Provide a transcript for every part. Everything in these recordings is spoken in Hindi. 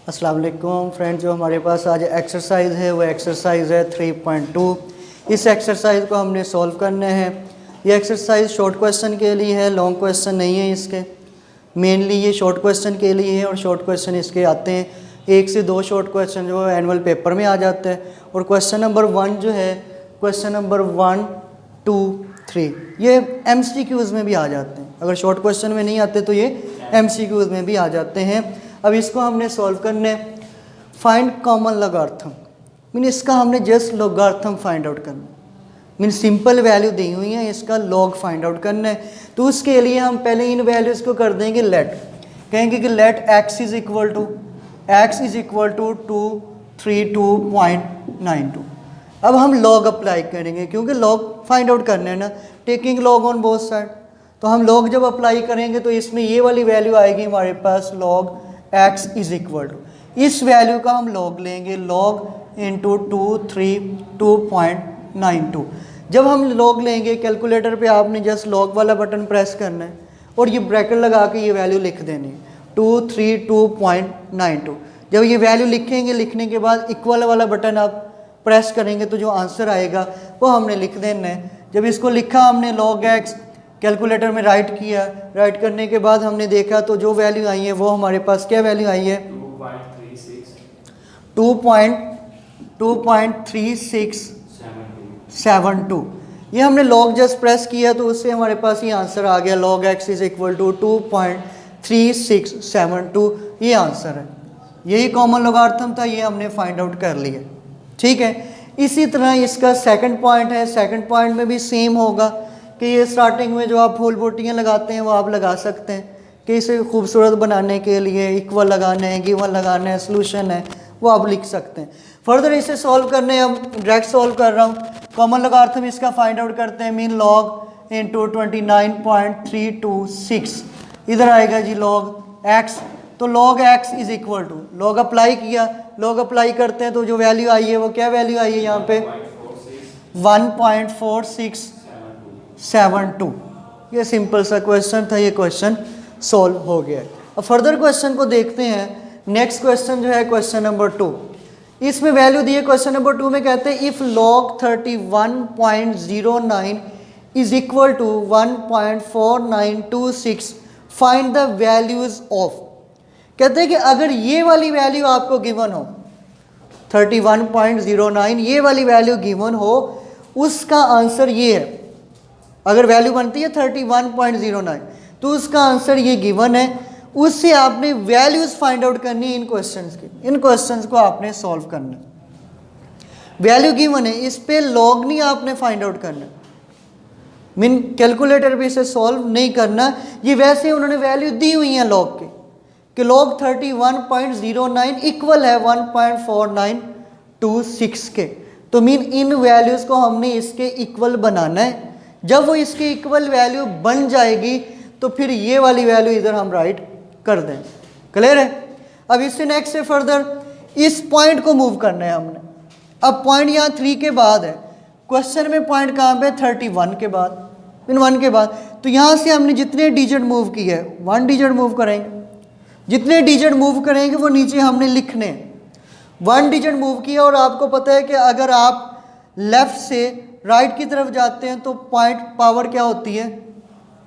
अस्सलाम वालेकुम फ्रेंड्स, जो हमारे पास आज एक्सरसाइज है वो एक्सरसाइज है 3.2। इस एक्सरसाइज को हमने सॉल्व करना है। ये एक्सरसाइज शॉर्ट क्वेश्चन के लिए है, लॉन्ग क्वेश्चन नहीं है। इसके मेनली ये शॉर्ट क्वेश्चन के लिए है और शॉर्ट क्वेश्चन इसके आते हैं 1 से 2 शॉर्ट क्वेश्चन जो है एनुअल पेपर में आ जाता है। और क्वेश्चन नंबर 1 जो है क्वेश्चन नंबर 1, 2, 3 ये MCQs में भी आ जाते हैं। अगर शॉर्ट क्वेश्चन में नहीं आते तो ये MCQs में भी आ जाते हैं। अब इसको हमने सॉल्व करने, फाइंड कॉमन लॉगरिथम मीन इसका हमने जस्ट लॉगरिथम फाइंड आउट करना, मीन सिंपल वैल्यू दी हुई है, इसका लॉग फाइंड आउट करना है। तो उसके लिए हम पहले इन वैल्यूज़ को कर देंगे लेट, कहेंगे कि let x is equal to 232.92। अब हम लॉग अप्लाई करेंगे क्योंकि लॉग फाइंड आउट करना है ना, taking log on both side. तो हम लॉग जब अप्लाई करेंगे तो इसमें ये वाली वैल्यू आएगी हमारे पास, log x is equal to, इस वैल्यू का हम लॉग लेंगे, लॉग इंटू 232.92। जब हम लॉग लेंगे कैलकुलेटर पे आपने जस्ट लॉग वाला बटन प्रेस करना है और ये ब्रैकेट लगा के ये वैल्यू लिख देनी है 232.92। जब ये वैल्यू लिखेंगे, लिखने के बाद इक्वल वाला बटन आप प्रेस करेंगे तो जो आंसर आएगा वो हमने लिख देना है। जब इसको लिखा हमने लॉग एक्स कैलकुलेटर में राइट किया, राइट करने के बाद हमने देखा तो जो वैल्यू आई है वो हमारे पास क्या वैल्यू आई है 2.3672। ये हमने लॉग जस्ट प्रेस किया तो उससे हमारे पास ये आंसर आ गया, log X is equal to 2.3672। ये आंसर है, यही कॉमन लॉगरिथम था, ये हमने फाइंड आउट कर लिया। ठीक है, इसी तरह इसका सेकंड पॉइंट है। सेकंड पॉइंट में भी सेम होगा कि ये स्टार्टिंग में जो आप फूल बोटियाँ लगाते हैं वो आप लगा सकते हैं कि इसे खूबसूरत बनाने के लिए इक्वल लगाना है, गिवन लगाना है, सोल्यूशन है, वो आप लिख सकते हैं। फर्दर इसे सॉल्व करने, अब डायरेक्ट सॉल्व कर रहा हूँ। कॉमन लॉगरिथम इसका फाइंड आउट करते हैं, मीन लॉग इंटू 29.326 इधर आएगा जी लॉग एक्स। तो log X is equal to, log apply किया, लॉग अप्लाई करते हैं तो जो वैल्यू आई है वो क्या वैल्यू आई है यहाँ पे 1.4672। ये सिंपल सा क्वेश्चन था, ये क्वेश्चन सॉल्व हो गया। अब फर्दर क्वेश्चन को देखते हैं। नेक्स्ट क्वेश्चन जो है क्वेश्चन नंबर 2, इसमें वैल्यू दी है। क्वेश्चन नंबर 2 में कहते हैं if log 31.09 is equal to 1.4926 find the values of. कहते हैं कि अगर ये वाली वैल्यू आपको गिवन हो 31.09, ये वाली वैल्यू गिवन हो, उसका आंसर ये है। अगर वैल्यू बनती है 31.09 तो उसका आंसर ये गिवन है। उससे आपने वैल्यूज फाइंड आउट करनी है इन क्वेश्चंस की, इन क्वेश्चंस को आपने सॉल्व करना है। वैल्यू गिवन है, इस पे लॉग नहीं आपने फाइंड आउट करना, मीन कैलकुलेटर पे इसे सॉल्व नहीं करना। ये वैसे उन्होंने वैल्यू दी हुई है लॉग के कि लॉग 31.09 इक्वल है 1.4926 के। तो मीन इन वैल्यूज को हमने इसके इक्वल बनाना है। जब वो इसके इक्वल वैल्यू बन जाएगी तो फिर ये वाली वैल्यू इधर हम राइट कर दें। क्लियर है? अब इससे नेक्स्ट से फर्दर इस पॉइंट को मूव करना है हमने। अब पॉइंट यहाँ 3 के बाद है, क्वेश्चन में पॉइंट कहाँ पे 31 के बाद, इन 1 के बाद। तो यहाँ से हमने जितने डिजिट मूव किए है 1 डिजिट मूव करेंगे, जितने डिजिट मूव करेंगे वो नीचे हमने लिखने 1 डिजिट मूव किया। और आपको पता है कि अगर आप लेफ्ट से राइट की तरफ जाते हैं तो पॉइंट पावर क्या होती है,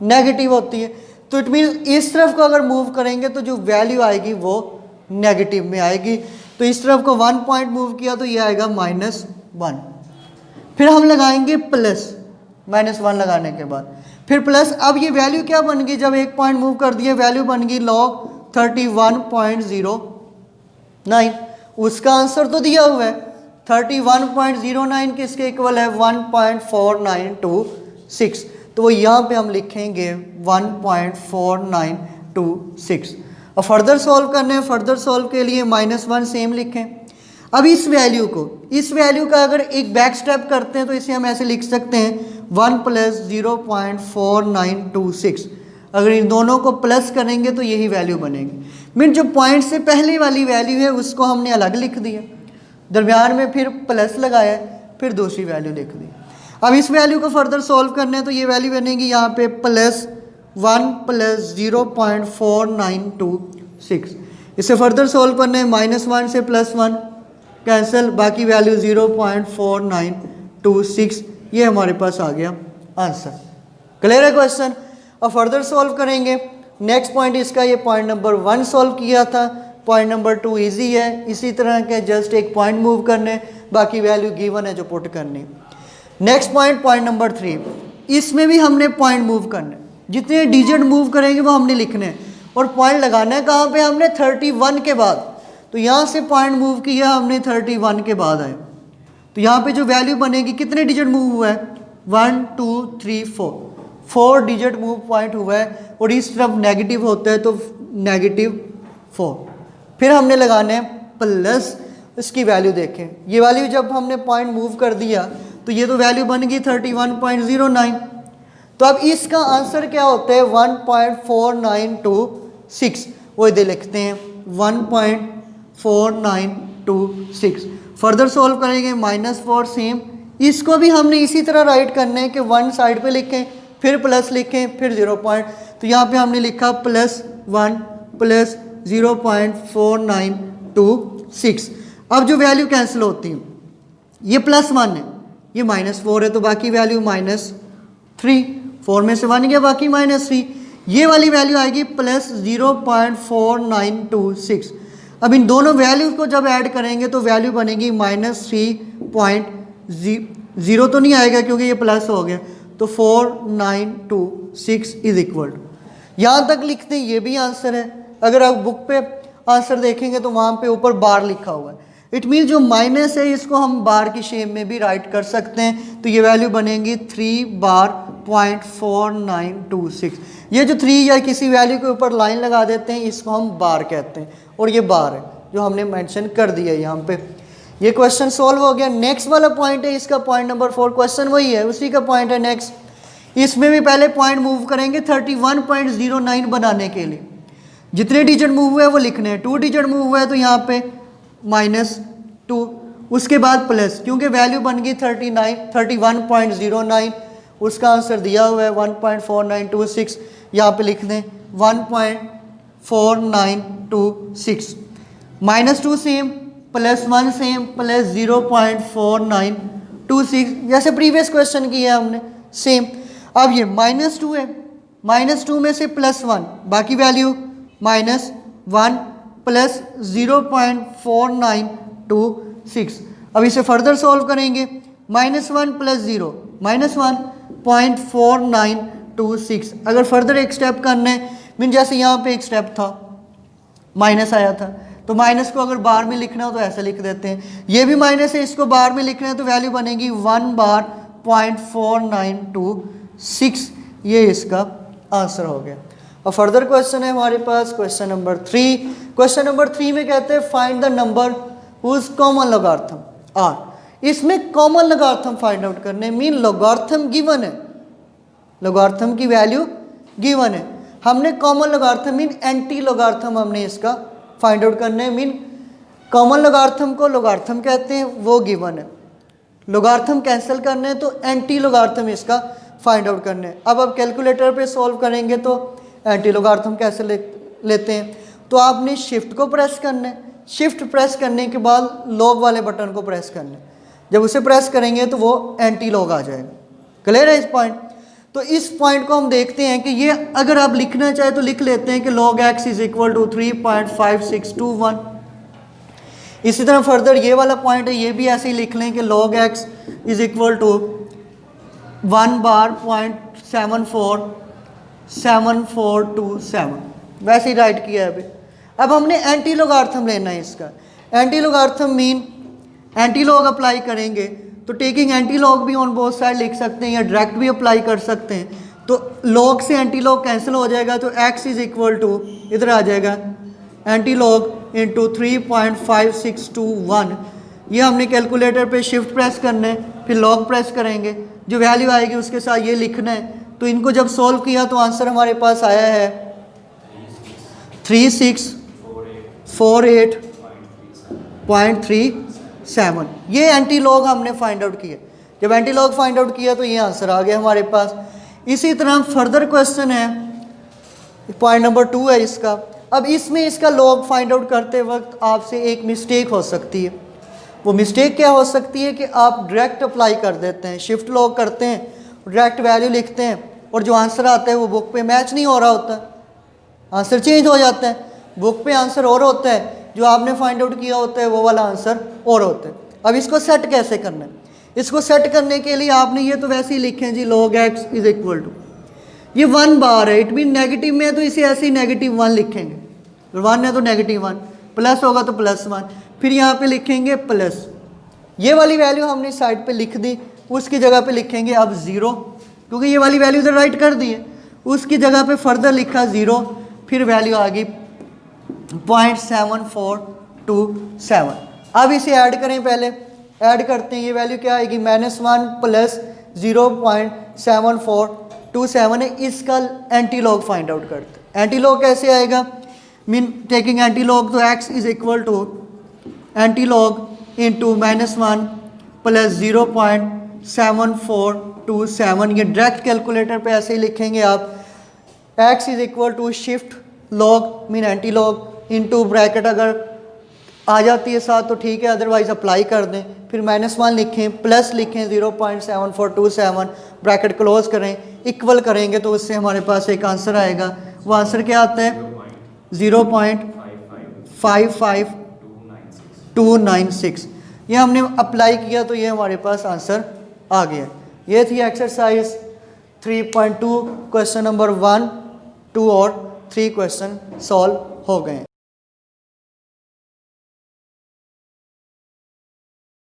नेगेटिव होती है। तो इट मीन इस तरफ को अगर मूव करेंगे तो जो वैल्यू आएगी वो नेगेटिव में आएगी। तो इस तरफ को 1 पॉइंट मूव किया तो ये आएगा -1। फिर हम लगाएंगे प्लस, -1 लगाने के बाद फिर प्लस। अब ये वैल्यू क्या बन गई, जब 1 पॉइंट मूव कर दिया वैल्यू बन गई लॉग 31.09। उसका आंसर तो दिया हुआ है 31.09 किसके इक्वल है 1.4926। तो वो यहाँ पे हम लिखेंगे 1.4926। और फर्दर सॉल्व करने हैं, फर्दर सॉल्व के लिए -1 सेम लिखें। अब इस वैल्यू को, इस वैल्यू का अगर एक बैक स्टेप करते हैं तो इसे हम ऐसे लिख सकते हैं 1 + 0.4926। अगर इन दोनों को प्लस करेंगे तो यही वैल्यू बनेगी। मीन जो पॉइंट से पहले वाली वैल्यू है उसको हमने अलग लिख दिया, दरमियान में फिर प्लस लगाया, फिर दूसरी वैल्यू लिख दी। अब इस वैल्यू को फर्दर सॉल्व करना है तो ये वैल्यू बनेगी यहाँ पे +1 + 0.4926। इसे फर्दर सॉल्व करना है, -1 से +1 कैंसिल, बाकी वैल्यू 0.4926, ये हमारे पास आ गया आंसर। क्लियर है क्वेश्चन। अब फर्दर सॉल्व करेंगे। नेक्स्ट पॉइंट इसका, ये पॉइंट नंबर 1 सॉल्व किया था, पॉइंट नंबर 2 इजी है, इसी तरह के जस्ट एक पॉइंट मूव करने, बाकी वैल्यू गिवन है जो पुट करनी। नेक्स्ट पॉइंट, पॉइंट नंबर 3, इसमें भी हमने पॉइंट मूव करने, जितने डिजिट मूव करेंगे वो हमने लिखने हैं, और पॉइंट लगाना है कहाँ पे, हमने 31 के बाद। तो यहाँ से पॉइंट मूव किया हमने 31 के बाद आए, तो यहाँ पे जो वैल्यू बनेगी, कितने डिजिट मूव हुआ है, 1 2 3 4 डिजिट मूव पॉइंट हुआ है, और इस तरफ नेगेटिव होता है तो -4। फिर हमने लगाने हैं प्लस, इसकी वैल्यू देखें, ये वैल्यू जब हमने पॉइंट मूव कर दिया तो ये तो वैल्यू बन गई 31.09। तो अब इसका आंसर क्या होता है, 1.4926, वो इधर लिखते हैं 1.4926। फर्दर सॉल्व करेंगे, -4 सेम, इसको भी हमने इसी तरह राइट करना है कि 1 साइड पे लिखें, फिर प्लस लिखें, फिर 0 पॉइंट, तो यहाँ पे हमने लिखा +1 + 0.4926। अब जो वैल्यू कैंसिल होती है, ये +1 है, ये -4 है, तो बाकी वैल्यू -3, 4 में से 1 गया, बाकी -3, ये वाली वैल्यू आएगी +0.4926। अब इन दोनों वैल्यूज को जब ऐड करेंगे तो वैल्यू बनेगी -3.0 तो नहीं आएगा क्योंकि ये प्लस हो गया, तो 4926 इज इक्वल। यहाँ तक लिखते हैं, ये भी आंसर है। अगर आप बुक पे आंसर देखेंगे तो वहाँ पे ऊपर बार लिखा हुआ है, इट मीन जो माइनस है इसको हम बार की शेप में भी राइट कर सकते हैं, तो ये वैल्यू बनेगी 3 bar.4926। ये जो 3 या किसी वैल्यू के ऊपर लाइन लगा देते हैं, इसको हम बार कहते हैं, और ये बार है जो हमने मेंशन कर दिया है यहाँ पे। ये क्वेश्चन सॉल्व हो गया। नेक्स्ट वाला पॉइंट है इसका, पॉइंट नंबर 4, क्वेश्चन वही है, उसी का पॉइंट है नेक्स्ट। इसमें भी पहले पॉइंट मूव करेंगे 31.09 बनाने के लिए, जितने डिजिट मूव हुए वो लिखने हैं। 2 डिजिट मूव हुआ है तो यहाँ पे -2, उसके बाद प्लस, क्योंकि वैल्यू बन गई 31.09, उसका आंसर दिया हुआ है 1.4926, यहाँ पे लिख दें 1.4926। -2 सेम, +1 सेम, प्लस 0.4926, जैसे प्रीवियस क्वेश्चन किया हमने सेम। अब ये -2 है, -2 में से +1, बाकी वैल्यू -1 प्लस 0.4926। अब इसे फर्दर सॉल्व करेंगे, -1 + 0 -1.4926। अगर फर्दर एक स्टेप करना है, मीन जैसे यहाँ पे एक स्टेप था, माइनस आया था, तो माइनस को अगर बार में लिखना हो तो ऐसे लिख देते हैं। ये भी माइनस है, इसको बार में लिखना है तो वैल्यू बनेगी 1 bar.4926। ये इसका आंसर हो गया। अब फर्दर क्वेश्चन है हमारे पास, क्वेश्चन नंबर 3। क्वेश्चन नंबर 3 में कहते हैं find the number whose common logarithm are. इसमें कॉमन लॉगरिथम फाइंड आउट करने, मीन लॉगरिथम गिवन है, लॉगरिथम की वैल्यू गिवन है, हमने common logarithm mean anti logarithm हमने इसका फाइंड आउट करना है। मीन कॉमन लॉगरिथम को लॉगरिथम कहते हैं, वो गिवन है, लॉगरिथम कैंसिल करने हैं तो एंटी लॉगरिथम इसका फाइंड आउट करना है। अब आप कैलकुलेटर पे सॉल्व करेंगे तो एंटी लॉगरिथम कैसे लेते हैं, तो आपने शिफ्ट को प्रेस करना है, शिफ्ट प्रेस करने के बाद लॉग वाले बटन को प्रेस करना है, जब उसे प्रेस करेंगे तो वो एंटी लॉग आ जाएगा। क्लियर है इस पॉइंट। तो इस पॉइंट को हम देखते हैं कि ये अगर आप लिखना चाहे तो लिख लेते हैं कि log x = 3.5621। इसी तरह फर्दर ये वाला पॉइंट है, ये भी ऐसे ही लिख लें कि log x = 1 bar.7427, वैसे ही राइट किया है अभी। अब हमने एंटी लॉगरिथम लेना है इसका। Anti logarithm mean anti log apply करेंगे तो टेकिंग एंटी लॉग भी ऑन बोथ साइड लिख सकते हैं या डायरेक्ट भी अप्लाई कर सकते हैं। तो लॉग से एंटी लॉग कैंसिल हो जाएगा, तो x = इधर आ जाएगा एंटी लॉग इंटू 3.5621। ये हमने कैलकुलेटर पे शिफ्ट प्रेस करना है, फिर लॉग प्रेस करेंगे, जो वैल्यू आएगी उसके साथ ये लिखना है। तो इनको जब सॉल्व किया तो आंसर हमारे पास आया है 3648.37। ये एंटी लॉग हमने फाइंड आउट किया। जब एंटी लॉग फाइंड आउट किया तो ये आंसर आ गया हमारे पास। इसी तरह फर्दर क्वेश्चन है, पॉइंट नंबर 2 है इसका। अब इसमें इसका लॉग फाइंड आउट करते वक्त आपसे एक मिस्टेक हो सकती है। वो मिस्टेक क्या हो सकती है कि आप डायरेक्ट अप्लाई कर देते हैं, शिफ्ट लॉग करते हैं, डायरेक्ट वैल्यू लिखते हैं और जो आंसर आता है वो बुक पे मैच नहीं हो रहा होता, आंसर चेंज हो जाता है। बुक पे आंसर और होता है, जो आपने फाइंड आउट किया होता है वो वाला आंसर और होता है। अब इसको सेट कैसे करना है? इसको सेट करने के लिए आपने ये तो वैसे ही लिखे हैं जी, log x is equal to, ये 1 बार है, इट मीन नेगेटिव में है तो इसे ऐसे ही -1 लिखेंगे, 1 है तो -1, प्लस होगा तो +1, फिर यहाँ पे लिखेंगे प्लस, ये वाली वैल्यू हमने साइड पे लिख दी, उसकी जगह पे लिखेंगे अब 0, क्योंकि ये वाली वैल्यू इधर राइट कर दी है, उसकी जगह पे फर्दर लिखा 0, फिर वैल्यू आ गई 0.7427। अब इसे ऐड करें, पहले ऐड करते हैं, ये वैल्यू क्या आएगी, -1 प्लस 0.7427 है, इसका एंटी लॉग फाइंड आउट करते हैं। एंटी लॉग कैसे आएगा, मीन टेकिंग एंटी लॉग, तो x is equal to anti log into -1 plus 0.7427, ये डायरेक्ट कैलकुलेटर पे ऐसे ही लिखेंगे आप, x is equal to shift log mean anti log into bracket अगर आ जाती है साथ तो ठीक है, अदरवाइज अप्लाई कर दें, फिर -1 लिखें, प्लस लिखें 0.7427, ब्रैकेट क्लोज करें, इक्वल करेंगे तो उससे हमारे पास एक आंसर आएगा। वो आंसर क्या आता है, 0.55296। ये हमने अप्लाई किया तो ये हमारे पास आंसर आ गया। ये थी एक्सरसाइज 3.2, क्वेश्चन नंबर 1, 2 और 3 क्वेश्चन सॉल्व हो गए।